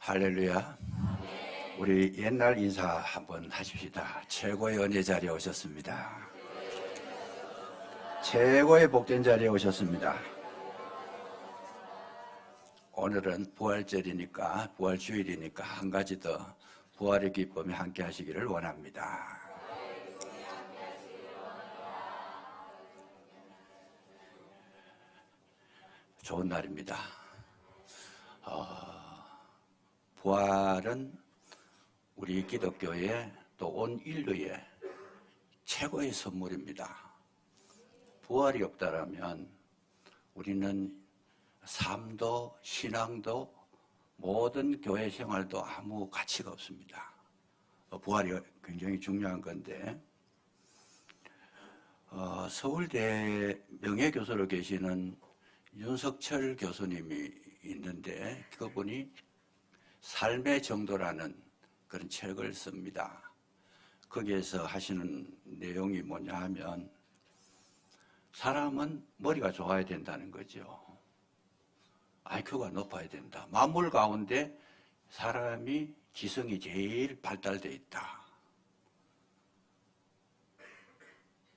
할렐루야. 우리 옛날 인사 한번 하십시다. 최고의 은혜 자리에 오셨습니다. 최고의 복된 자리에 오셨습니다. 오늘은 부활절이니까, 부활주일이니까 한 가지 더 부활의 기쁨이 함께 하시기를 원합니다. 좋은 날입니다. 부활은 우리 기독교의 또 온 인류의 최고의 선물입니다. 부활이 없다라면 우리는 삶도 신앙도 모든 교회 생활도 아무 가치가 없습니다. 부활이 굉장히 중요한 건데 서울대 명예교수로 계시는 윤석철 교수님이 있는데 그분이 삶의 정도라는 그런 책을 씁니다. 거기에서 하시는 내용이 뭐냐 하면 사람은 머리가 좋아야 된다는 거죠. IQ가 높아야 된다. 만물 가운데 사람이 지성이 제일 발달되어 있다.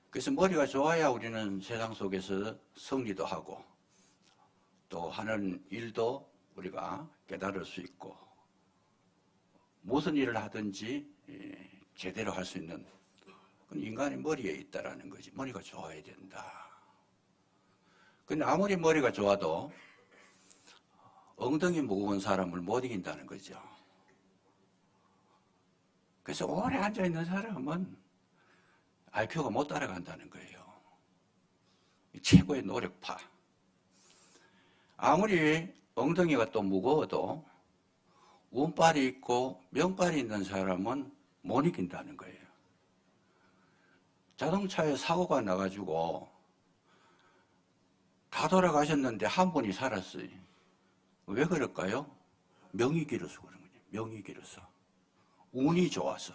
그래서 머리가 좋아야 우리는 세상 속에서 승리도 하고 또 하는 일도 우리가 깨달을 수 있고 무슨 일을 하든지 제대로 할 수 있는 그건 인간의 머리에 있다라는 거지. 머리가 좋아야 된다. 근데 아무리 머리가 좋아도 엉덩이 무거운 사람을 못 이긴다는 거죠. 그래서 오래 앉아있는 사람은 IQ가 못 따라간다는 거예요. 최고의 노력파. 아무리 엉덩이가 또 무거워도 운빨이 있고 명빨이 있는 사람은 못 이긴다는 거예요. 자동차에 사고가 나가지고 다 돌아가셨는데 한 분이 살았어요. 왜 그럴까요? 명이 길어서 그런 거죠. 명이 길어서. 운이 좋아서.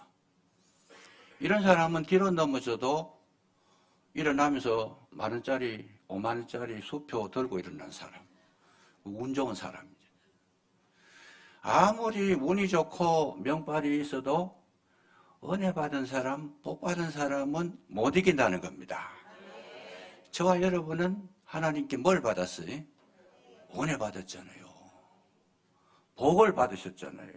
이런 사람은 뒤로 넘어져도 일어나면서 만원짜리, 5만원짜리 수표 들고 일어난 사람. 운 좋은 사람이죠. 아무리 운이 좋고 명빨이 있어도 은혜 받은 사람, 복 받은 사람은 못 이긴다는 겁니다. 저와 여러분은 하나님께 뭘 받았어요? 은혜 받았잖아요. 복을 받으셨잖아요.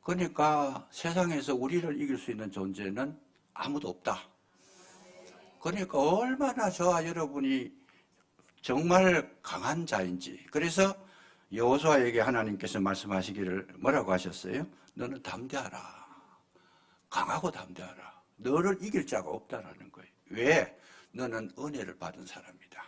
그러니까 세상에서 우리를 이길 수 있는 존재는 아무도 없다. 그러니까 얼마나 저와 여러분이 정말 강한 자인지. 그래서 여호수아에게 하나님께서 말씀하시기를 뭐라고 하셨어요? 너는 담대하라. 강하고 담대하라. 너를 이길 자가 없다라는 거예요. 왜? 너는 은혜를 받은 사람이다.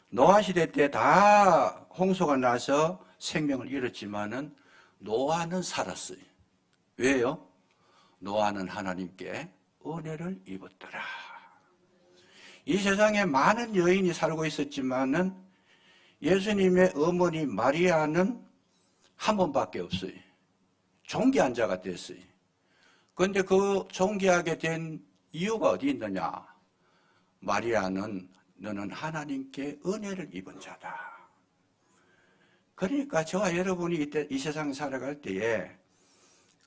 노아 시대 때 다 홍수가 나서 생명을 잃었지만은 노아는 살았어요. 왜요? 노아는 하나님께 은혜를 입었더라. 이 세상에 많은 여인이 살고 있었지만은 예수님의 어머니 마리아는 한 번밖에 없어요. 존귀한 자가 됐어요. 그런데 그 존귀하게 된 이유가 어디 있느냐? 마리아는 너는 하나님께 은혜를 입은 자다. 그러니까 저와 여러분이 이 세상에 살아갈 때에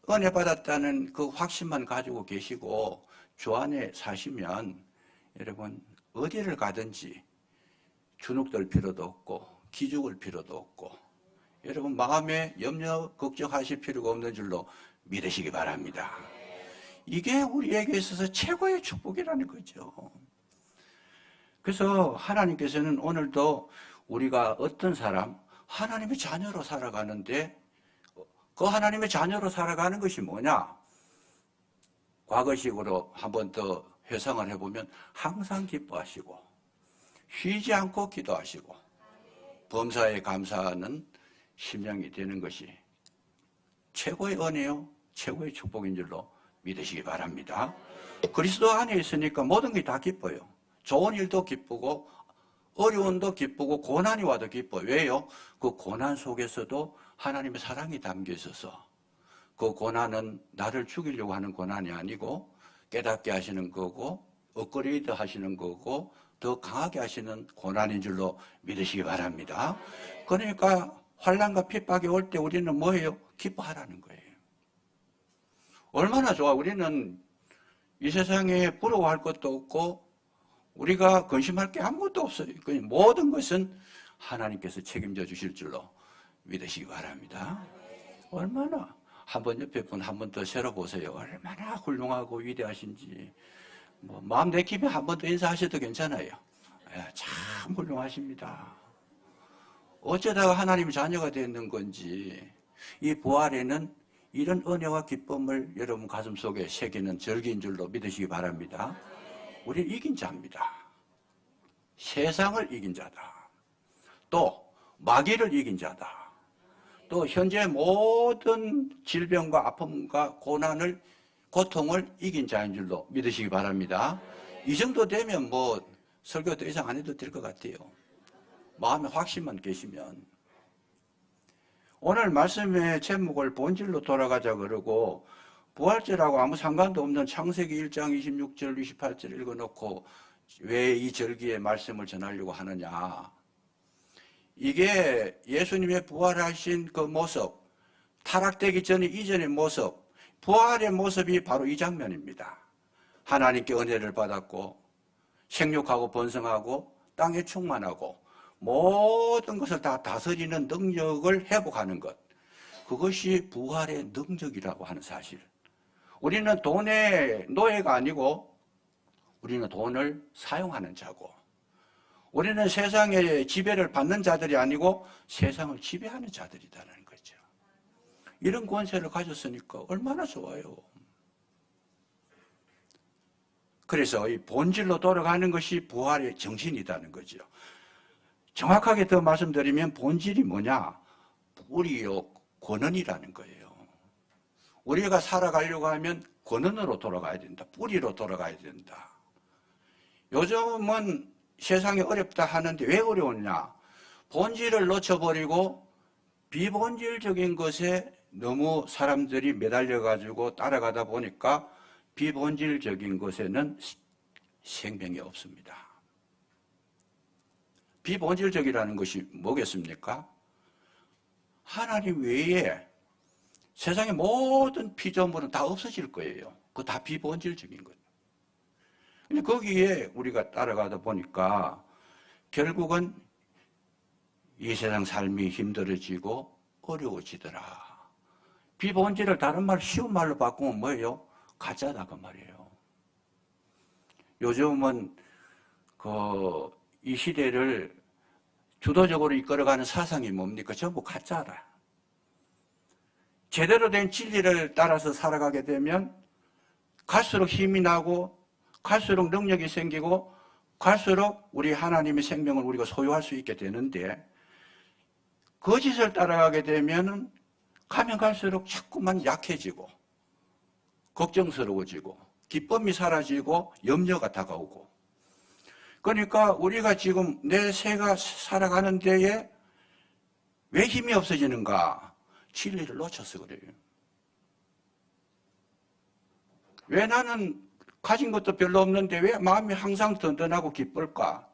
은혜 받았다는 그 확신만 가지고 계시고 주 안에 사시면 여러분 어디를 가든지 주눅들 필요도 없고 기죽을 필요도 없고 여러분 마음에 염려 걱정하실 필요가 없는 줄로 믿으시기 바랍니다. 이게 우리에게 있어서 최고의 축복이라는 거죠. 그래서 하나님께서는 오늘도 우리가 어떤 사람 하나님의 자녀로 살아가는데 그 하나님의 자녀로 살아가는 것이 뭐냐? 과거식으로 한 번 더 회상을 해보면 항상 기뻐하시고 쉬지 않고 기도하시고 범사에 감사하는 심령이 되는 것이 최고의 은혜요, 최고의 축복인 줄로 믿으시기 바랍니다. 그리스도 안에 있으니까 모든 게 다 기뻐요. 좋은 일도 기쁘고 어려움도 기쁘고 고난이 와도 기뻐요. 왜요? 그 고난 속에서도 하나님의 사랑이 담겨 있어서 그 고난은 나를 죽이려고 하는 고난이 아니고 깨닫게 하시는 거고 업그레이드 하시는 거고 더 강하게 하시는 고난인 줄로 믿으시기 바랍니다. 그러니까 환난과 핍박이 올 때 우리는 뭐예요? 기뻐하라는 거예요. 얼마나 좋아. 우리는 이 세상에 부러워할 것도 없고 우리가 근심할 게 아무것도 없어요. 모든 것은 하나님께서 책임져 주실 줄로 믿으시기 바랍니다. 얼마나 한번 옆에 분 한 번 더 새로 보세요. 얼마나 훌륭하고 위대하신지. 마음 내키면 한 번 더 인사하셔도 괜찮아요. 참 훌륭하십니다. 어쩌다가 하나님의 자녀가 되는 건지. 이 부활에는 이런 은혜와 기쁨을 여러분 가슴속에 새기는 절기인 줄로 믿으시기 바랍니다. 우리는 이긴 자입니다. 세상을 이긴 자다. 또 마귀를 이긴 자다. 또 현재 모든 질병과 아픔과 고난을, 고통을 이긴 자인 줄로 믿으시기 바랍니다. 이 정도 되면 설교 더 이상 안 해도 될 것 같아요. 마음에 확신만 계시면. 오늘 말씀의 제목을 본질로 돌아가자 그러고 부활절하고 아무 상관도 없는 창세기 1장 26절 28절 읽어놓고 왜 이 절기의 말씀을 전하려고 하느냐. 이게 예수님의 부활하신 그 모습, 타락되기 전에 이전의 모습, 부활의 모습이 바로 이 장면입니다. 하나님께 은혜를 받았고 생육하고 번성하고 땅에 충만하고 모든 것을 다 다스리는 능력을 회복하는 것. 그것이 부활의 능력이라고 하는 사실. 우리는 돈의 노예가 아니고 우리는 돈을 사용하는 자고 우리는 세상의 지배를 받는 자들이 아니고 세상을 지배하는 자들이라는 거죠. 이런 권세를 가졌으니까 얼마나 좋아요. 그래서 이 본질로 돌아가는 것이 부활의 정신이라는 거죠. 정확하게 더 말씀드리면 본질이 뭐냐? 뿌리요, 권원이라는 거예요. 우리가 살아가려고 하면 권원으로 돌아가야 된다. 뿌리로 돌아가야 된다. 요즘은 세상이 어렵다 하는데 왜 어려웠냐? 본질을 놓쳐버리고 비본질적인 것에 너무 사람들이 매달려가지고 따라가다 보니까 비본질적인 것에는 생명이 없습니다. 비본질적이라는 것이 뭐겠습니까? 하나님 외에 세상의 모든 피조물은 다 없어질 거예요. 그거 다 비본질적인 거예요. 근데 거기에 우리가 따라가다 보니까 결국은 이 세상 삶이 힘들어지고 어려워지더라. 비본질을 다른 말, 쉬운 말로 바꾸면 뭐예요? 가짜다 그 말이에요. 요즘은 이 시대를 주도적으로 이끌어가는 사상이 뭡니까? 전부 가짜라. 제대로 된 진리를 따라서 살아가게 되면 갈수록 힘이 나고 갈수록 능력이 생기고 갈수록 우리 하나님의 생명을 우리가 소유할 수 있게 되는데 거짓을 따라가게 되면 가면 갈수록 자꾸만 약해지고 걱정스러워지고 기쁨이 사라지고 염려가 다가오고 그러니까 우리가 지금 내 새가 살아가는 데에 왜 힘이 없어지는가? 진리를 놓쳐서 그래요. 왜 나는 가진 것도 별로 없는데 왜 마음이 항상 든든하고 기쁠까?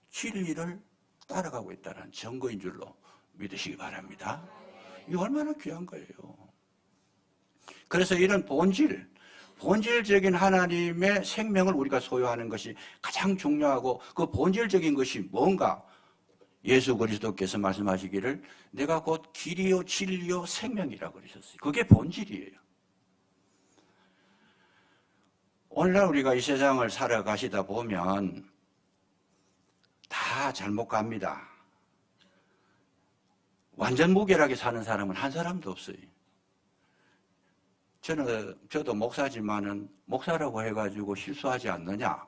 진리를 따라가고 있다는 증거인 줄로 믿으시기 바랍니다. 이게 얼마나 귀한 거예요. 그래서 이런 본질적인 하나님의 생명을 우리가 소유하는 것이 가장 중요하고 그 본질적인 것이 뭔가? 예수 그리스도께서 말씀하시기를 내가 곧 길이요 진리요 생명이라고 그러셨어요. 그게 본질이에요. 오늘날 우리가 이 세상을 살아가시다 보면 다 잘못 갑니다. 완전 무결하게 사는 사람은 한 사람도 없어요. 저도 목사지만은 목사라고 해가지고 실수하지 않느냐?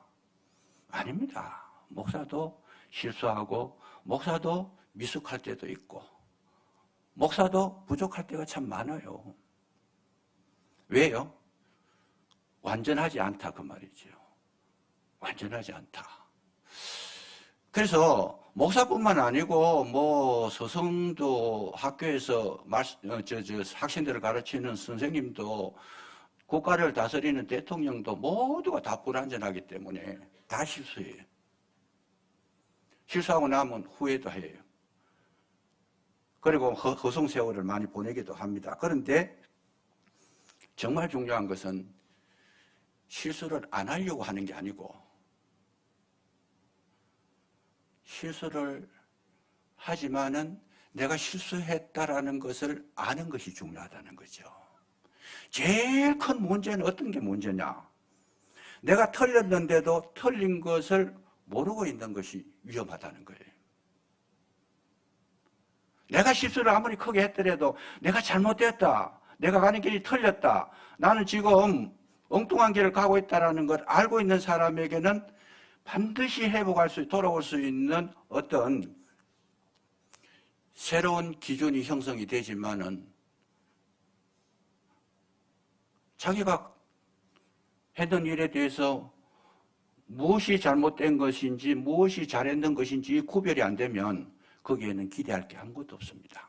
아닙니다. 목사도 실수하고 목사도 미숙할 때도 있고 목사도 부족할 때가 참 많아요. 왜요? 완전하지 않다 그 말이죠. 완전하지 않다. 그래서 목사뿐만 아니고 서성도 학교에서 학생들을 가르치는 선생님도 국가를 다스리는 대통령도 모두가 다 불완전하기 때문에 다 실수해요. 실수하고 나면 후회도 해요. 그리고 허송 세월을 많이 보내기도 합니다. 그런데 정말 중요한 것은 실수를 안 하려고 하는 게 아니고 실수를 하지만은 내가 실수했다라는 것을 아는 것이 중요하다는 거죠. 제일 큰 문제는 어떤 게 문제냐? 내가 틀렸는데도 틀린 것을 모르고 있는 것이 위험하다는 거예요. 내가 실수를 아무리 크게 했더라도 내가 잘못됐다. 내가 가는 길이 틀렸다. 나는 지금 엉뚱한 길을 가고 있다는 걸 알고 있는 사람에게는 반드시 회복할 수, 돌아올 수 있는 어떤 새로운 기준이 형성이 되지만은 자기가 했던 일에 대해서 무엇이 잘못된 것인지 무엇이 잘했는 것인지 구별이 안 되면 거기에는 기대할 게 아무것도 없습니다.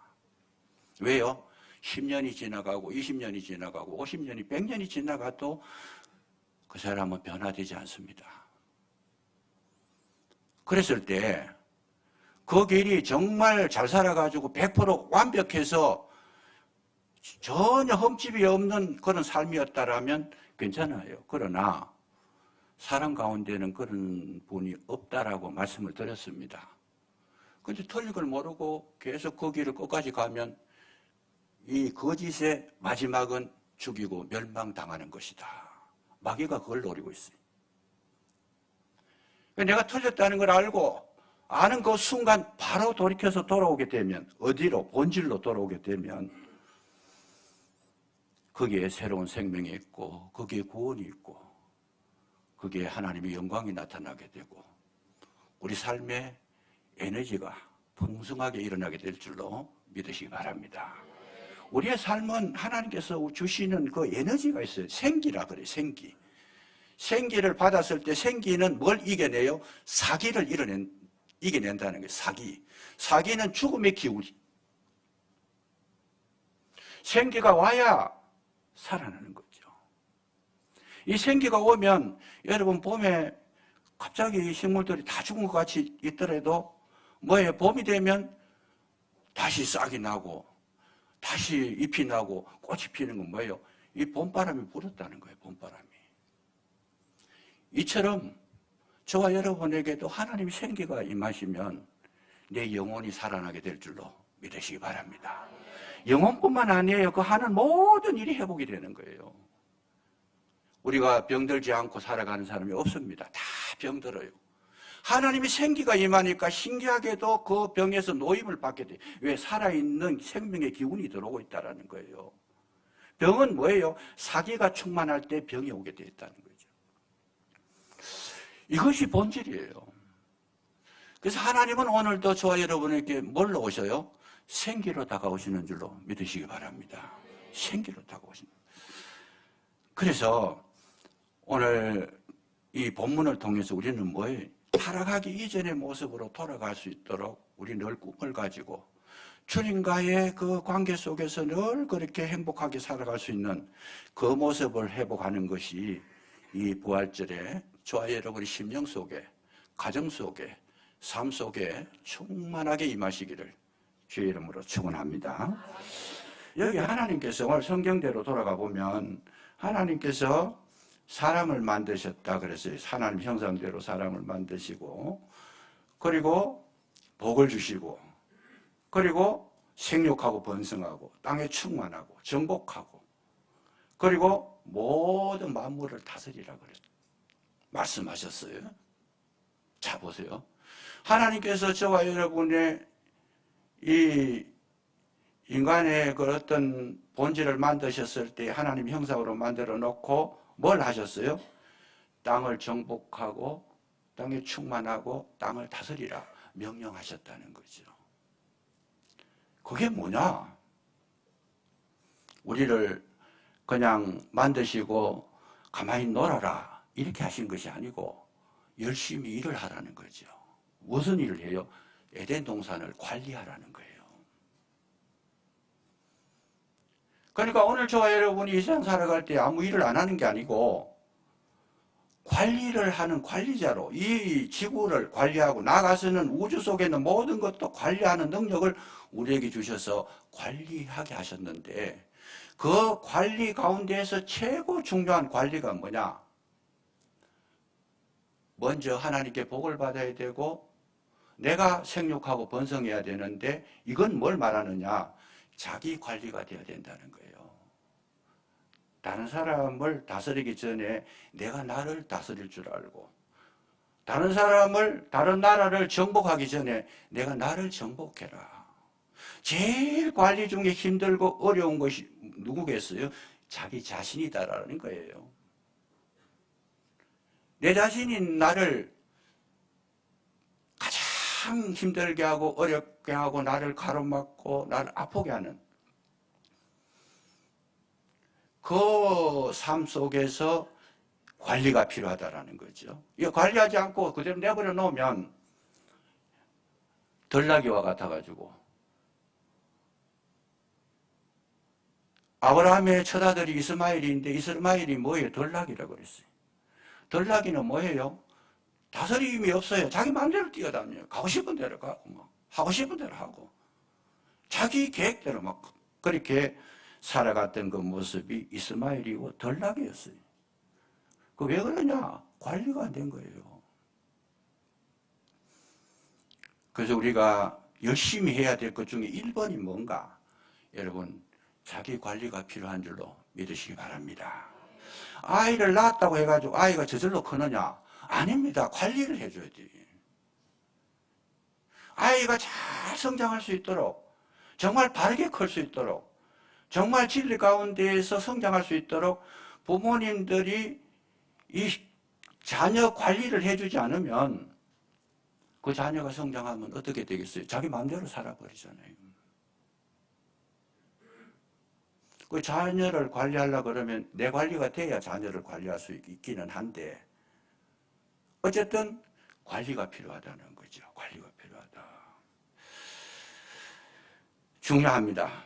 왜요? 10년이 지나가고 20년이 지나가고 50년이 100년이 지나가도 그 사람은 변화되지 않습니다. 그랬을 때 그 길이 정말 잘 살아가지고 100% 완벽해서 전혀 흠집이 없는 그런 삶이었다라면 괜찮아요. 그러나 사람 가운데는 그런 분이 없다라고 말씀을 드렸습니다. 근데 틀린 걸 모르고 계속 그 길을 끝까지 가면 이 거짓의 마지막은 죽이고 멸망당하는 것이다. 마귀가 그걸 노리고 있어요. 내가 틀렸다는 걸 알고 아는 그 순간 바로 돌이켜서 돌아오게 되면 어디로? 본질로 돌아오게 되면 거기에 새로운 생명이 있고 거기에 구원이 있고 거기에 하나님의 영광이 나타나게 되고 우리 삶에 에너지가 풍성하게 일어나게 될 줄로 믿으시기 바랍니다. 우리의 삶은 하나님께서 주시는 그 에너지가 있어요. 생기라 그래요. 생기. 생기를 받았을 때 생기는 뭘 이겨내요? 사기를 이겨낸다는 거예요. 사기. 사기는 죽음의 기운이. 생기가 와야 살아나는 거죠. 이 생기가 오면 여러분 봄에 갑자기 식물들이 다 죽은 것 같이 있더라도 뭐예요? 봄이 되면 다시 싹이 나고 다시 잎이 나고 꽃이 피는 건 뭐예요? 이 봄바람이 불었다는 거예요. 봄바람이. 이처럼 저와 여러분에게도 하나님의 생기가 임하시면 내 영혼이 살아나게 될 줄로 믿으시기 바랍니다. 영혼뿐만 아니에요. 그 하는 모든 일이 회복이 되는 거예요. 우리가 병들지 않고 살아가는 사람이 없습니다. 다 병들어요. 하나님의 생기가 임하니까 신기하게도 그 병에서 노임을 받게 돼요. 왜? 살아있는 생명의 기운이 들어오고 있다는 거예요. 병은 뭐예요? 사기가 충만할 때 병이 오게 되어 있다는 거죠. 이것이 본질이에요. 그래서 하나님은 오늘도 저와 여러분에게 뭘로 오셔요? 생기로 다가오시는 줄로 믿으시기 바랍니다. 생기로 다가오시는. 그래서 오늘 이 본문을 통해서 우리는 뭐예요? 타락하기 이전의 모습으로 돌아갈 수 있도록 우리 늘 꿈을 가지고 주님과의 그 관계 속에서 늘 그렇게 행복하게 살아갈 수 있는 그 모습을 회복하는 것이 이 부활절에 저와 여러분의 심령 속에, 가정 속에, 삶 속에 충만하게 임하시기를 주의 이름으로 축원합니다. 여기 하나님께서 오늘 성경대로 돌아가 보면 하나님께서 사람을 만드셨다 그랬어요. 하나님 형상대로 사람을 만드시고 그리고 복을 주시고 그리고 생육하고 번성하고 땅에 충만하고 정복하고 그리고 모든 만물을 다스리라 그랬어요. 말씀하셨어요. 자 보세요. 하나님께서 저와 여러분의 이 인간의 그 어떤 본질을 만드셨을 때 하나님 형상으로 만들어 놓고 뭘 하셨어요? 땅을 정복하고 땅에 충만하고 땅을 다스리라 명령하셨다는 거죠. 그게 뭐냐? 우리를 그냥 만드시고 가만히 놀아라 이렇게 하신 것이 아니고 열심히 일을 하라는 거죠. 무슨 일을 해요? 에덴 동산을 관리하라는 거예요. 그러니까 오늘 저와 여러분이 이 세상 살아갈 때 아무 일을 안 하는 게 아니고 관리를 하는 관리자로 이 지구를 관리하고 나가서는 우주 속에 있는 모든 것도 관리하는 능력을 우리에게 주셔서 관리하게 하셨는데 그 관리 가운데에서 최고 중요한 관리가 뭐냐? 먼저 하나님께 복을 받아야 되고 내가 생육하고 번성해야 되는데 이건 뭘 말하느냐? 자기 관리가 되어야 된다는 거예요. 다른 사람을 다스리기 전에 내가 나를 다스릴 줄 알고 다른 사람을 다른 나라를 정복하기 전에 내가 나를 정복해라. 제일 관리 중에 힘들고 어려운 것이 누구겠어요? 자기 자신이다라는 거예요. 내 자신이 나를 가장 힘들게 하고 어렵게 하고 나를 가로막고 나를 아프게 하는 그 삶 속에서 관리가 필요하다라는 거죠. 이거 관리하지 않고 그대로 내버려 놓으면 덜나귀와 같아가지고 아브라함의 첫 아들이 이스마엘인데 이스마엘이 뭐예요? 덜나귀라고 그랬어요. 덜나귀는 뭐예요? 다스림이 없어요. 자기 마음대로 뛰어다녀요. 가고 싶은 대로 가고 막 하고 싶은 대로 하고 자기 계획대로 막 그렇게 살아갔던 그 모습이 이스마엘이고 덜나귀였어요. 그 왜 그러냐? 관리가 안 된 거예요. 그래서 우리가 열심히 해야 될 것 중에 1번이 뭔가? 여러분, 자기 관리가 필요한 줄로 믿으시기 바랍니다. 아이를 낳았다고 해가지고 아이가 저절로 크느냐? 아닙니다. 관리를 해줘야 돼요. 아이가 잘 성장할 수 있도록 정말 바르게 클 수 있도록 정말 진리 가운데에서 성장할 수 있도록 부모님들이 이 자녀 관리를 해주지 않으면 그 자녀가 성장하면 어떻게 되겠어요? 자기 마음대로 살아버리잖아요. 그 자녀를 관리하려고 그러면 내 관리가 돼야 자녀를 관리할 수 있기는 한데 어쨌든 관리가 필요하다는 거죠. 관리가 필요하다. 중요합니다.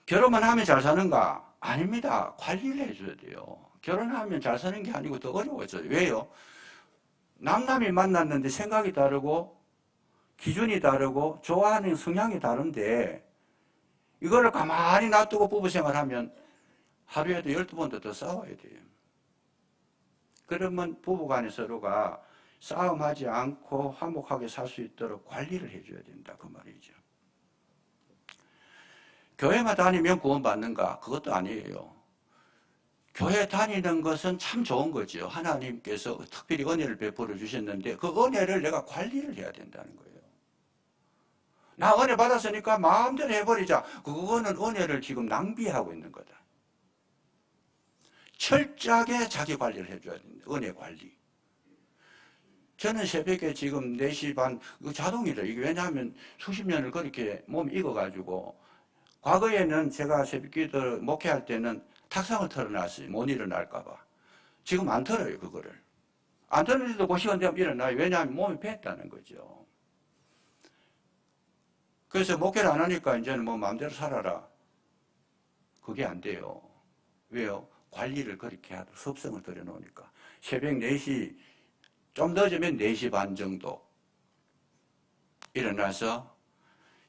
결혼만 하면 잘 사는가? 아닙니다. 관리를 해줘야 돼요. 결혼하면 잘 사는 게 아니고 더 어려워져요. 왜요? 남남이 만났는데 생각이 다르고 기준이 다르고 좋아하는 성향이 다른데 이거를 가만히 놔두고 부부생활하면 하루에도 12번도 더 싸워야 돼요. 그러면 부부간에 서로가 싸움하지 않고 화목하게 살 수 있도록 관리를 해줘야 된다 그 말이죠. 교회만 다니면 구원받는가? 그것도 아니에요. 교회 다니는 것은 참 좋은 거죠. 하나님께서 특별히 은혜를 베풀어 주셨는데 그 은혜를 내가 관리를 해야 된다는 거예요. 나 은혜 받았으니까 마음대로 해버리자. 그거는 은혜를 지금 낭비하고 있는 거다. 철저하게 자기 관리를 해줘야 된다. 은혜 관리. 저는 새벽에 지금 4시 반, 이거 자동이래요. 이게 왜냐하면 수십 년을 그렇게 몸이 익어가지고 과거에는 제가 새벽기도 목회할 때는 탁상을 털어놨어요. 못 일어날까봐. 지금 안 털어요, 그거를. 안 털는데도 그 시간 되면 일어나요. 왜냐하면 몸이 뺐다는 거죠. 그래서 목회를 안 하니까 이제는 뭐 마음대로 살아라. 그게 안 돼요. 왜요? 관리를 그렇게 하도록 습성을 들여놓으니까. 새벽 4시, 좀 늦으면 4시 반 정도 일어나서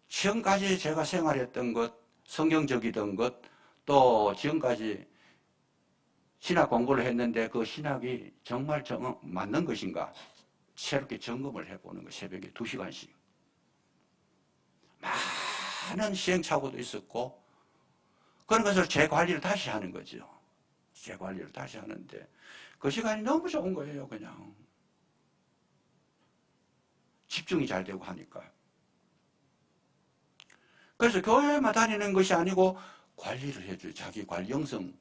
지금까지 제가 생활했던 것, 성경적이던 것, 또 지금까지 신학 공부를 했는데 그 신학이 정말 맞는 것인가? 새롭게 점검을 해보는 거 새벽에 2시간씩. 많은 시행착오도 있었고 그런 것을 재관리를 다시 하는 거죠. 재관리를 다시 하는데 그 시간이 너무 좋은 거예요. 그냥 집중이 잘 되고 하니까. 그래서 교회만 다니는 것이 아니고 관리를 해줘요. 자기 관리, 영성.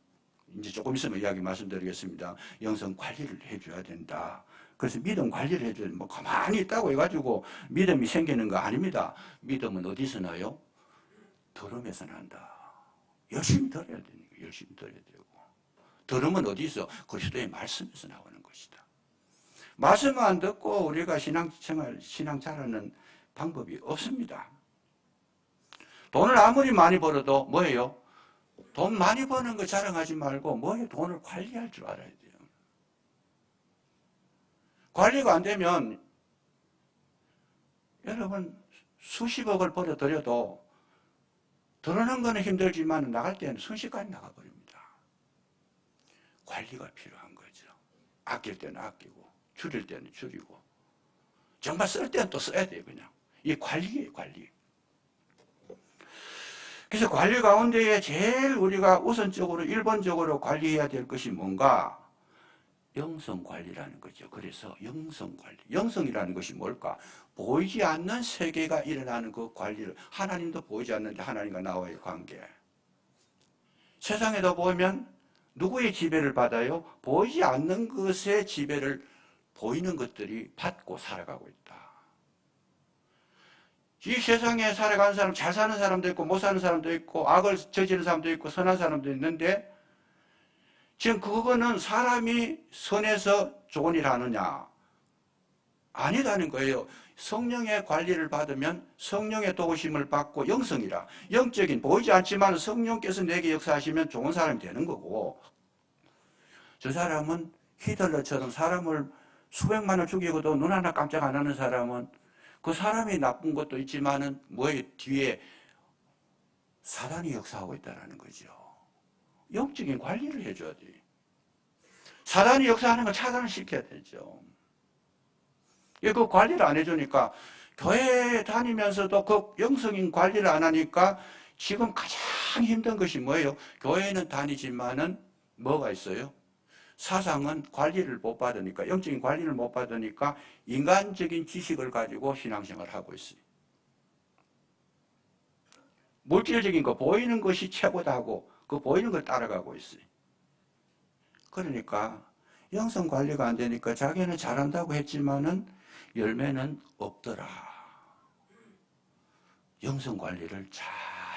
이제 조금 있으면 이야기 말씀드리겠습니다. 영성 관리를 해줘야 된다. 그래서 믿음 관리를 해줘야 돼. 뭐 가만히 있다고 해가지고 믿음이 생기는 거 아닙니다. 믿음은 어디서 나요? 들음에서 난다. 열심히 들어야 되는 거예요. 열심히 들어야 되고. 들음은 어디서? 그리스도의 말씀에서 나오는 것이다. 말씀을 안 듣고 우리가 신앙 잘하는 방법이 없습니다. 돈을 아무리 많이 벌어도 뭐예요? 돈 많이 버는 거 자랑하지 말고 뭐예요? 돈을 관리할 줄 알아야 돼요. 관리가 안 되면 여러분 수십억을 벌어들여도 들어오는 거는 힘들지만 나갈 때는 순식간에 나가버립니다. 관리가 필요한 거죠. 아낄 때는 아끼고 줄일 때는 줄이고 정말 쓸 때는 또 써야 돼요. 그냥 이 관리예요. 관리. 그래서 관리 가운데에 제일 우리가 우선적으로 1번적으로 관리해야 될 것이 뭔가? 영성관리라는 거죠. 그래서 영성관리. 영성이라는 것이 뭘까? 보이지 않는 세계가 일어나는 그 관리를, 하나님도 보이지 않는데 하나님과 나와의 관계. 세상에도 보면 누구의 지배를 받아요? 보이지 않는 것의 지배를 보이는 것들이 받고 살아가고 있다. 이 세상에 살아가는 사람, 잘 사는 사람도 있고 못 사는 사람도 있고 악을 저지르는 사람도 있고 선한 사람도 있는데 지금 그거는 사람이 선해서 좋은 일 하느냐? 아니다는 거예요. 성령의 관리를 받으면 성령의 도우심을 받고 영성이라. 영적인 보이지 않지만 성령께서 내게 역사하시면 좋은 사람이 되는 거고 저 사람은 히틀러처럼 사람을 수백만을 죽이고도 눈 하나 깜짝 안 하는 사람은 그 사람이 나쁜 것도 있지만은 뭐에 뒤에 사단이 역사하고 있다는 거죠. 영적인 관리를 해줘야 돼. 사단이 역사하는 걸 차단을 시켜야 되죠. 그 관리를 안 해주니까 교회 다니면서도 그 영성인 관리를 안 하니까 지금 가장 힘든 것이 뭐예요? 교회는 다니지만은 뭐가 있어요? 사상은 관리를 못 받으니까, 영적인 관리를 못 받으니까 인간적인 지식을 가지고 신앙생활을 하고 있어요. 물질적인 거 보이는 것이 최고다 하고 그 보이는 걸 따라가고 있어요. 그러니까 영성 관리가 안 되니까 자기는 잘한다고 했지만은 열매는 없더라. 영성 관리를 잘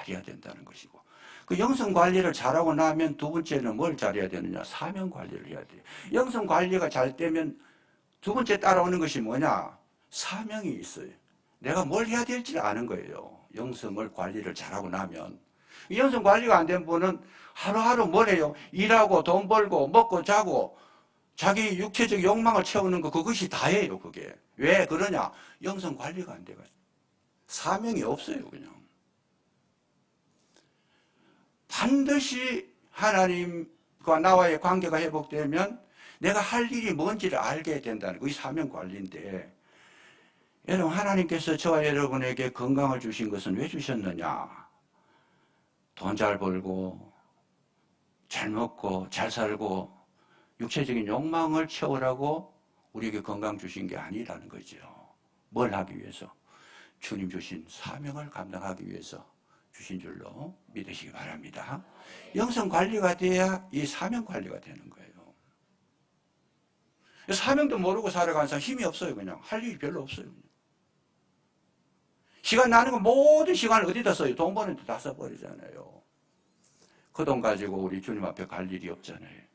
해야 된다는 것이고 그 영성 관리를 잘하고 나면 두 번째는 뭘 잘해야 되느냐? 사명 관리를 해야 돼요. 영성 관리가 잘 되면 두 번째 따라오는 것이 뭐냐? 사명이 있어요. 내가 뭘 해야 될지 아는 거예요. 영성을 관리를 잘하고 나면. 영성 관리가 안 된 분은 하루하루 뭘 해요? 일하고 돈 벌고 먹고 자고 자기 육체적 욕망을 채우는 거 그것이 다예요. 그게. 왜 그러냐? 영성 관리가 안 돼가지고. 사명이 없어요. 그냥. 반드시 하나님과 나와의 관계가 회복되면 내가 할 일이 뭔지를 알게 된다는 그게 사명 관리인데 여러분 하나님께서 저와 여러분에게 건강을 주신 것은 왜 주셨느냐? 돈 잘 벌고 잘 먹고 잘 살고 육체적인 욕망을 채우라고 우리에게 건강 주신 게 아니라는 거죠. 뭘 하기 위해서? 주님 주신 사명을 감당하기 위해서 주신 줄로 믿으시기 바랍니다. 영성 관리가 돼야 이 사명 관리가 되는 거예요. 사명도 모르고 살아가는 사람 힘이 없어요. 그냥 할 일이 별로 없어요. 시간 나는 건 모든 시간을 어디다 써요? 돈 버는 데 다 써버리잖아요. 그 돈 가지고 우리 주님 앞에 갈 일이 없잖아요.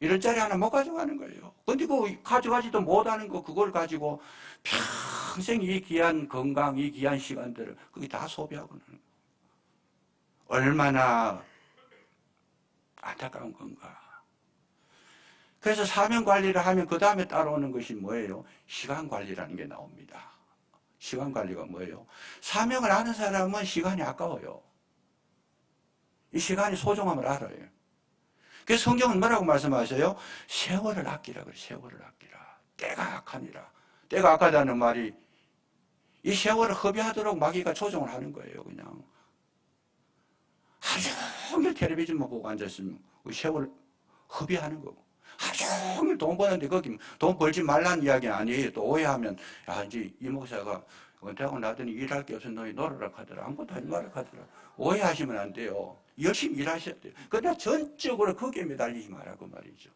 1원짜리 하나 못 가져가는 거예요. 근데 그 가져가지도 못하는 거 그걸 가지고 평생 이 귀한 건강, 이 귀한 시간들을 그게 다 소비하고 나는 거예요. 얼마나 안타까운 건가. 그래서 사명 관리를 하면 그 다음에 따라오는 것이 뭐예요? 시간 관리라는 게 나옵니다. 시간 관리가 뭐예요? 사명을 아는 사람은 시간이 아까워요. 이 시간이 소중함을 알아요. 그래서 성경은 뭐라고 말씀하세요? 세월을 아끼라 그래. 세월을 아끼라. 때가 악하니라. 때가 악하다는 말이 이 세월을 허비하도록 마귀가 조종을 하는 거예요. 그냥 하루 종일 텔레비전만 보고 앉았으면 그 세월을 허비하는 거고 하루 종일 돈 버는데 거기 돈 벌지 말라는 이야기는 아니에요. 또 오해하면 야 이제 이 목사가 은퇴하고 나더니 일할 게 없어 너희 놀으라 하더라. 아무것도 하지 말라 하더라. 오해하시면 안 돼요. 열심히 일하셔야 돼요. 그러나 전적으로 거기에 매달리지 말라고 말이죠.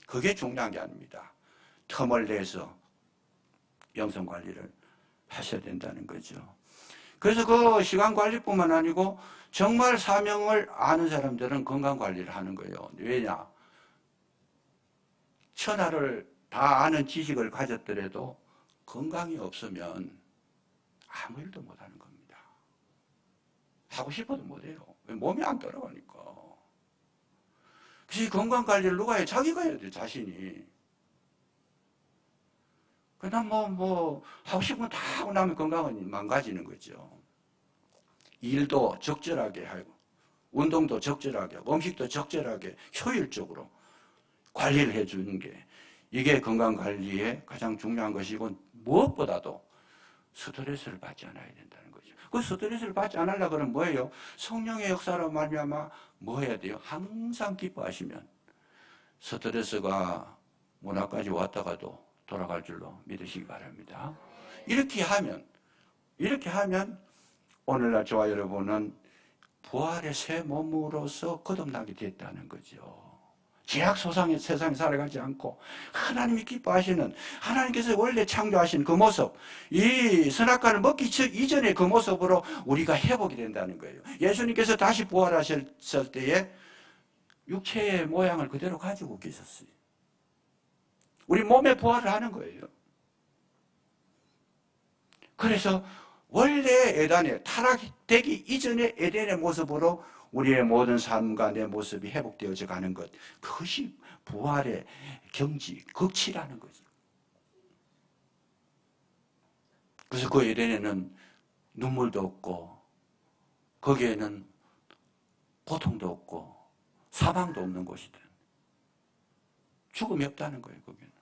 그게 중요한 게 아닙니다. 텀을 내서 영성 관리를 하셔야 된다는 거죠. 그래서 그 시간 관리뿐만 아니고 정말 사명을 아는 사람들은 건강 관리를 하는 거예요. 왜냐? 천하를 다 아는 지식을 가졌더라도 건강이 없으면 아무 일도 못하는 겁니다. 하고 싶어도 못해요. 몸이 안 따라가니까. 그래서 건강관리를 누가 해? 자기가 해야 돼요. 자신이. 그다음 하고 싶은 거 다 하고 나면 건강은 망가지는 거죠. 일도 적절하게 하고, 운동도 적절하게 하고, 음식도 적절하게, 효율적으로 관리를 해주는 게, 이게 건강관리의 가장 중요한 것이고, 무엇보다도 스트레스를 받지 않아야 된다는 거죠. 그 스트레스를 받지 않으려고 그러면 뭐예요? 성령의 역사로 말미암아 뭐 해야 돼요? 항상 기뻐하시면 스트레스가 문화까지 왔다가도 돌아갈 줄로 믿으시기 바랍니다. 이렇게 하면 오늘날 저와 여러분은 부활의 새 몸으로서 거듭나게 됐다는 거죠. 죄악 소상의 세상에 살아가지 않고 하나님이 기뻐하시는, 하나님께서 원래 창조하신 그 모습, 이 선악과를 먹기 이전의 그 모습으로 우리가 회복이 된다는 거예요. 예수님께서 다시 부활하셨을 때에 육체의 모양을 그대로 가지고 계셨어요. 우리 몸에 부활을 하는 거예요. 그래서 원래 에덴의 타락되기 이전의 에덴의 모습으로 우리의 모든 삶과 내 모습이 회복되어져 가는 것, 그것이 부활의 경지, 극치라는 거죠. 그래서 그 에덴에는 눈물도 없고, 거기에는 고통도 없고, 사망도 없는 곳이든 죽음이 없다는 거예요, 거기는.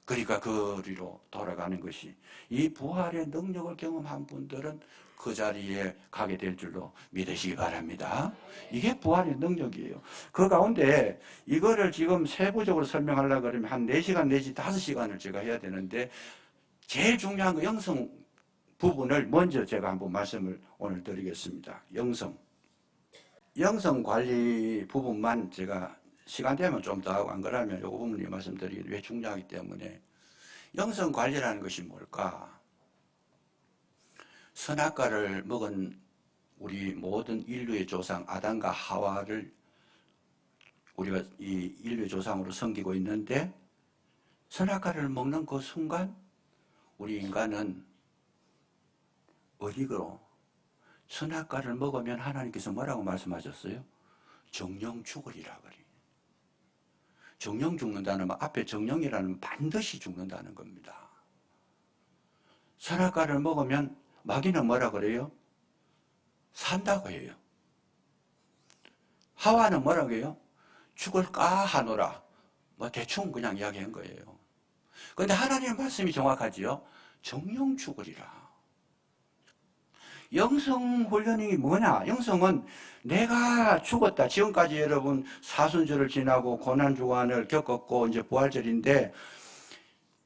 그러니까 거리로 돌아가는 것이, 이 부활의 능력을 경험한 분들은 그 자리에 가게 될 줄로 믿으시기 바랍니다. 이게 부활의 능력이에요. 그 가운데 이거를 지금 세부적으로 설명하려고 그러면 한 4시간 내지 5시간을 제가 해야 되는데, 제일 중요한 거 영성 부분을 먼저 제가 한번 말씀을 오늘 드리겠습니다. 영성 관리 부분만 제가 시간 되면 좀 더 하고, 안 그러면 이 부분이 말씀드리기 왜 중요하기 때문에. 영성 관리라는 것이 뭘까? 선악과를 먹은 우리 모든 인류의 조상 아담과 하와를 우리가 이 인류의 조상으로 섬기고 있는데, 선악과를 먹는 그 순간 우리 인간은 어디로? 선악과를 먹으면 하나님께서 뭐라고 말씀하셨어요? 정령 죽으리라 그래요. 정령 죽는다는 말, 앞에 정령이라는 반드시 죽는다는 겁니다. 선악과를 먹으면 마귀는 뭐라 그래요? 산다고 해요. 하와는 뭐라고 해요? 죽을까 하노라. 대충 그냥 이야기한 거예요. 그런데 하나님의 말씀이 정확하지요. 정령 죽으리라. 영성 훈련이 뭐냐? 영성은 내가 죽었다. 지금까지 여러분 사순절을 지나고 고난주간을 겪었고 이제 부활절인데,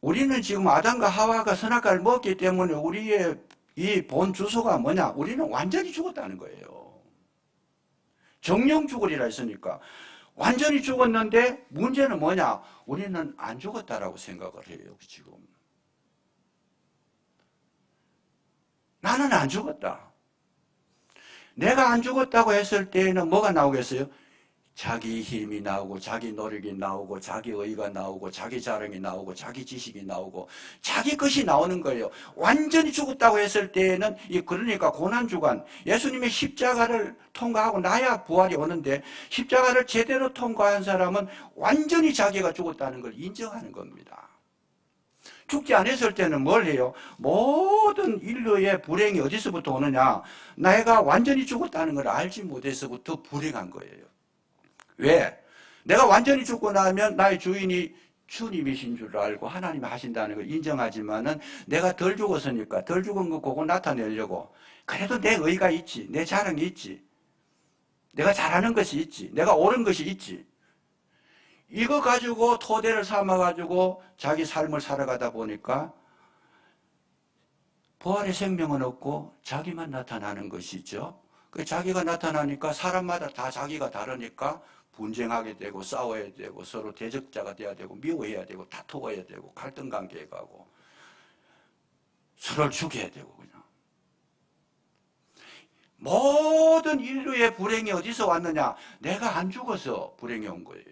우리는 지금 아담과 하와가 선악과를 먹기 때문에 우리의 이 본 주소가 뭐냐? 우리는 완전히 죽었다는 거예요. 정령 죽으리라 했으니까 완전히 죽었는데, 문제는 뭐냐? 우리는 안 죽었다라고 생각을 해요. 지금 나는 안 죽었다. 내가 안 죽었다고 했을 때에는 뭐가 나오겠어요? 자기 힘이 나오고, 자기 노력이 나오고, 자기 의가 나오고, 자기 자랑이 나오고, 자기 지식이 나오고, 자기 것이 나오는 거예요. 완전히 죽었다고 했을 때에는, 그러니까 고난주간, 예수님의 십자가를 통과하고 나야 부활이 오는데, 십자가를 제대로 통과한 사람은 완전히 자기가 죽었다는 걸 인정하는 겁니다. 죽지 않았을 때는 뭘 해요? 모든 인류의 불행이 어디서부터 오느냐? 내가 완전히 죽었다는 걸 알지 못해서부터 불행한 거예요. 왜? 내가 완전히 죽고 나면 나의 주인이 주님이신 줄 알고 하나님이 하신다는 걸 인정하지만은, 내가 덜 죽었으니까 덜 죽은 거 그거 나타내려고, 그래도 내 의가 있지, 내 자랑이 있지, 내가 잘하는 것이 있지, 내가 옳은 것이 있지, 이거 가지고 토대를 삼아가지고 자기 삶을 살아가다 보니까 부활의 생명은 없고 자기만 나타나는 것이죠. 그 자기가 나타나니까 사람마다 다 자기가 다르니까 분쟁하게 되고 싸워야 되고 서로 대적자가 돼야 되고 미워해야 되고 다투어야 되고 갈등 관계에 가고 서로를 죽여야 되고, 그냥 모든 인류의 불행이 어디서 왔느냐? 내가 안 죽어서 불행이 온 거예요.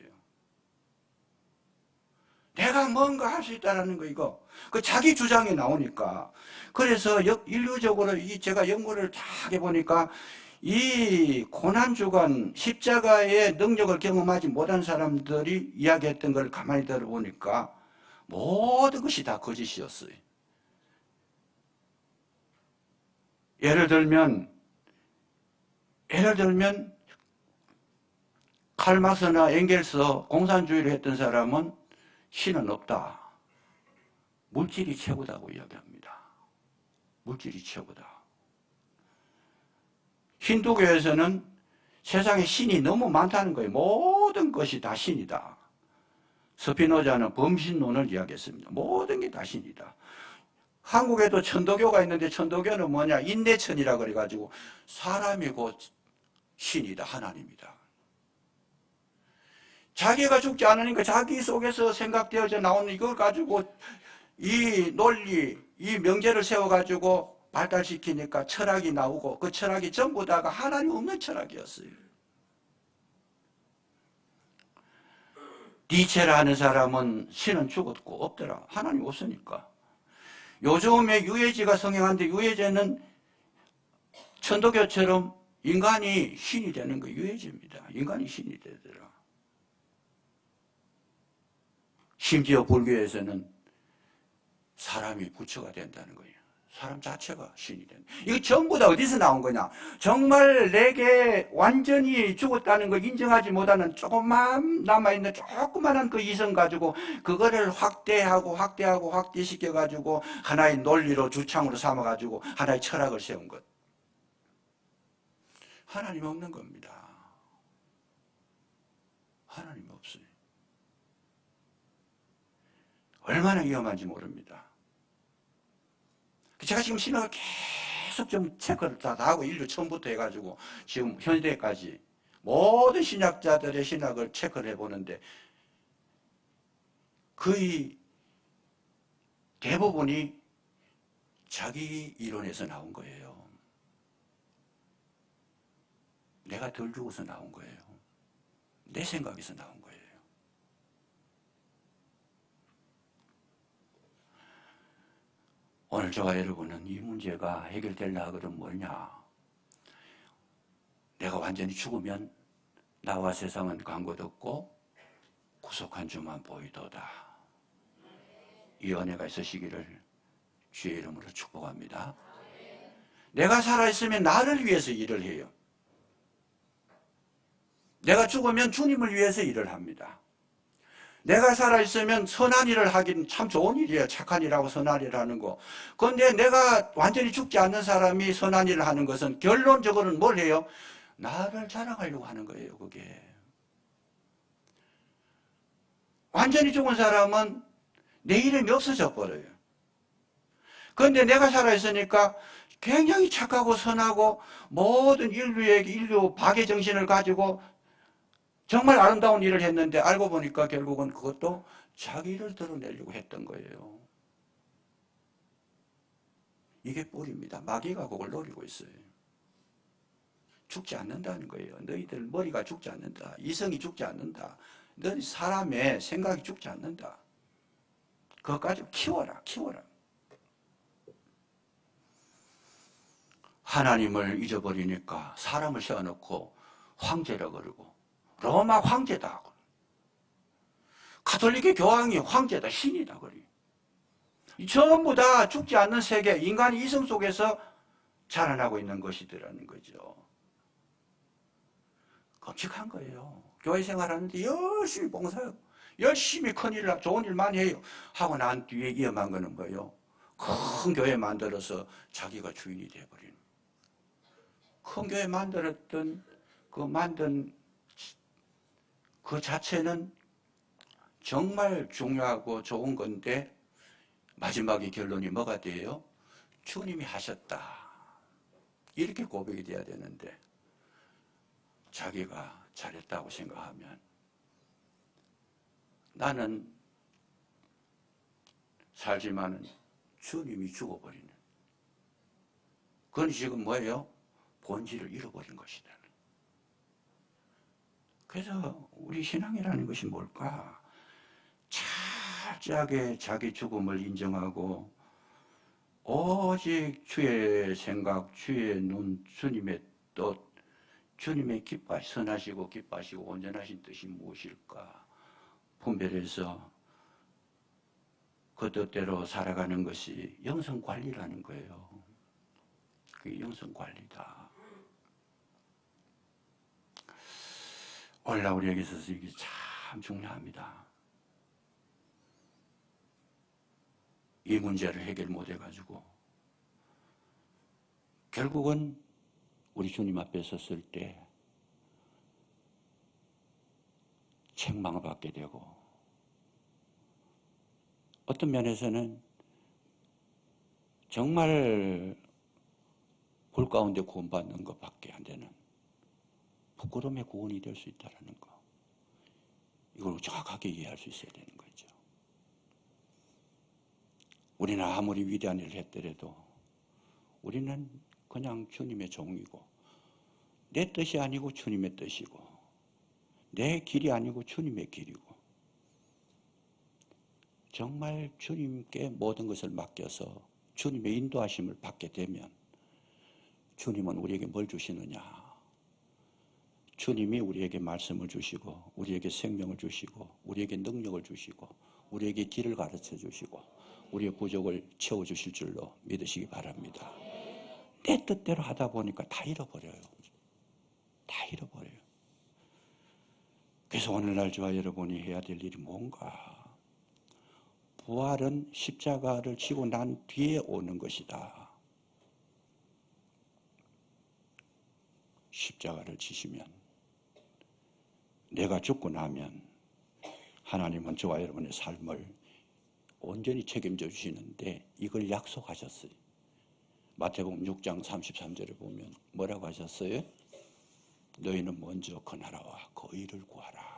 내가 뭔가 할 수 있다는 거, 이거. 그 자기 주장이 나오니까. 그래서 인류적으로 제가 연구를 다 해보니까 이 고난주간 십자가의 능력을 경험하지 못한 사람들이 이야기했던 걸 가만히 들어보니까 모든 것이 다 거짓이었어요. 예를 들면 칼막스나 엥겔스 공산주의를 했던 사람은 신은 없다. 물질이 최고다고 이야기합니다. 물질이 최고다. 힌두교에서는 세상에 신이 너무 많다는 거예요. 모든 것이 다 신이다. 스피노자는 범신론을 이야기했습니다. 모든 게 다 신이다. 한국에도 천도교가 있는데 천도교는 뭐냐? 인내천이라 그래가지고 사람이 곧 신이다. 하나님이다. 자기가 죽지 않으니까 자기 속에서 생각되어져 나오는 이걸 가지고 이 논리, 이 명제를 세워가지고 발달시키니까 철학이 나오고 그 철학이 전부 다가 하나님 없는 철학이었어요. 니체라 하는 사람은 신은 죽었고 없더라. 하나님 없으니까. 요즘에 유해지가 성행하는데 유해제는 천도교처럼 인간이 신이 되는 거 유해제입니다. 인간이 신이 되더라. 심지어 불교에서는 사람이 부처가 된다는 거예요. 사람 자체가 신이 된다. 이거 전부 다 어디서 나온 거냐? 정말 내게 완전히 죽었다는 걸 인정하지 못하는 조금만 남아있는 조그만한 그 이성 가지고 그거를 확대시켜가지고 하나의 논리로 주창으로 삼아가지고 하나의 철학을 세운 것. 하나님 없는 겁니다. 하나님 없어요. 얼마나 위험한지 모릅니다. 제가 지금 신학을 계속 좀 체크를 다 하고 인류 처음부터 해가지고 지금 현대까지 모든 신학자들의 신학을 체크를 해보는데 거의 대부분이 자기 이론에서 나온 거예요. 내가 덜 죽어서 나온 거예요. 내 생각에서 나온 거예요. 오늘 저와 여러분은 이 문제가 해결될라 하거든 뭐냐? 내가 완전히 죽으면 나와 세상은 관계도 없고 구속한 주만 보이도다. 이 은혜가 있으시기를 주의 이름으로 축복합니다. 내가 살아있으면 나를 위해서 일을 해요. 내가 죽으면 주님을 위해서 일을 합니다. 내가 살아있으면 선한 일을 하긴 참 좋은 일이에요. 착한 일하고 선한 일을 하는 거. 그런데 내가 완전히 죽지 않는 사람이 선한 일을 하는 것은 결론적으로는 뭘 해요? 나를 자랑하려고 하는 거예요. 그게. 완전히 죽은 사람은 내 이름이 없어져 버려요. 그런데 내가 살아있으니까 굉장히 착하고 선하고 모든 인류 박의 정신을 가지고 정말 아름다운 일을 했는데 알고 보니까 결국은 그것도 자기를 드러내려고 했던 거예요. 이게 뿔입니다. 마귀가 그걸 노리고 있어요. 죽지 않는다는 거예요. 너희들 머리가 죽지 않는다. 이성이 죽지 않는다. 너희 사람의 생각이 죽지 않는다. 그것까지 키워라. 하나님을 잊어버리니까 사람을 세워놓고 황제라 그러고 로마 황제다. 가톨릭의 교황이 황제다. 신이다. 그래. 전부 다 죽지 않는 세계, 인간의 이성 속에서 자라나고 있는 것이더라는 거죠. 끔찍한 거예요. 교회 생활하는데 열심히 봉사하고 열심히 큰일, 좋은 일 많이 해요. 하고 난 뒤에 위험한 거는 뭐예요? 큰 교회 만들어서 자기가 주인이 되어버리는. 큰 교회 만든 그 자체는 정말 중요하고 좋은 건데 마지막에 결론이 뭐가 돼요? 주님이 하셨다. 이렇게 고백이 돼야 되는데 자기가 잘했다고 생각하면 나는 살지만은 주님이 죽어버리는. 그건 지금 뭐예요? 본질을 잃어버린 것이다. 그래서 우리 신앙이라는 것이 뭘까? 철저하게 자기 죽음을 인정하고 오직 주의 생각, 주의 눈, 주님의 뜻, 주님의 선하시고 기뻐하시고 온전하신 뜻이 무엇일까? 분별해서 그 뜻대로 살아가는 것이 영성관리라는 거예요. 그게 영성관리다. 오늘날 우리에게 있어서 이게 참 중요합니다. 이 문제를 해결 못해가지고 결국은 우리 주님 앞에 섰을 때 책망을 받게 되고, 어떤 면에서는 정말 불 가운데 구원받는 것밖에 안 되는 부끄러움의 구원이 될 수 있다는 거, 이걸 정확하게 이해할 수 있어야 되는 거죠. 우리는 아무리 위대한 일을 했더라도 우리는 그냥 주님의 종이고, 내 뜻이 아니고 주님의 뜻이고, 내 길이 아니고 주님의 길이고, 정말 주님께 모든 것을 맡겨서 주님의 인도하심을 받게 되면 주님은 우리에게 뭘 주시느냐? 주님이 우리에게 말씀을 주시고, 우리에게 생명을 주시고, 우리에게 능력을 주시고, 우리에게 길을 가르쳐 주시고, 우리의 부족을 채워주실 줄로 믿으시기 바랍니다. 내 뜻대로 하다 보니까 다 잃어버려요. 다 잃어버려요. 그래서 오늘날 저와 여러분이 해야 될 일이 뭔가? 부활은 십자가를 지고 난 뒤에 오는 것이다. 십자가를 지시면, 내가 죽고 나면 하나님은 저와 여러분의 삶을 온전히 책임져 주시는데 이걸 약속하셨어요. 마태복음 6장 33절에 보면 뭐라고 하셨어요? 너희는 먼저 그 나라와 그 의를 구하라.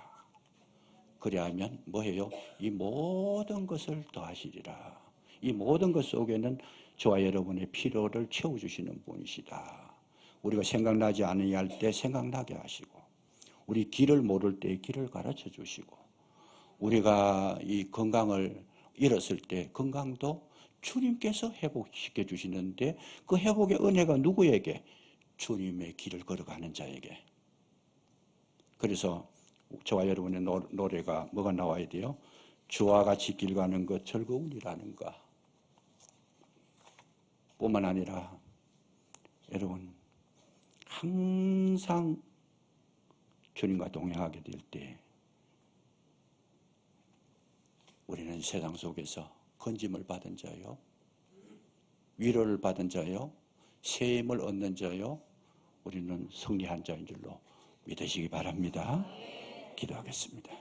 그리하면 뭐해요? 이 모든 것을 더하시리라. 이 모든 것 속에는 저와 여러분의 필요를 채워주시는 분이시다. 우리가 생각나지 않으려 할 때 생각나게 하시고, 우리 길을 모를 때 길을 가르쳐 주시고, 우리가 이 건강을 잃었을 때 건강도 주님께서 회복시켜 주시는데, 그 회복의 은혜가 누구에게? 주님의 길을 걸어가는 자에게. 그래서 저와 여러분의 노래가 뭐가 나와야 돼요? 주와 같이 길 가는 것 즐거운이라는 것 뿐만 아니라, 여러분 항상 주님과 동행하게 될 때 우리는 세상 속에서 건짐을 받은 자요, 위로를 받은 자요, 세임을 얻는 자요, 우리는 승리한 자인 줄로 믿으시기 바랍니다. 기도하겠습니다.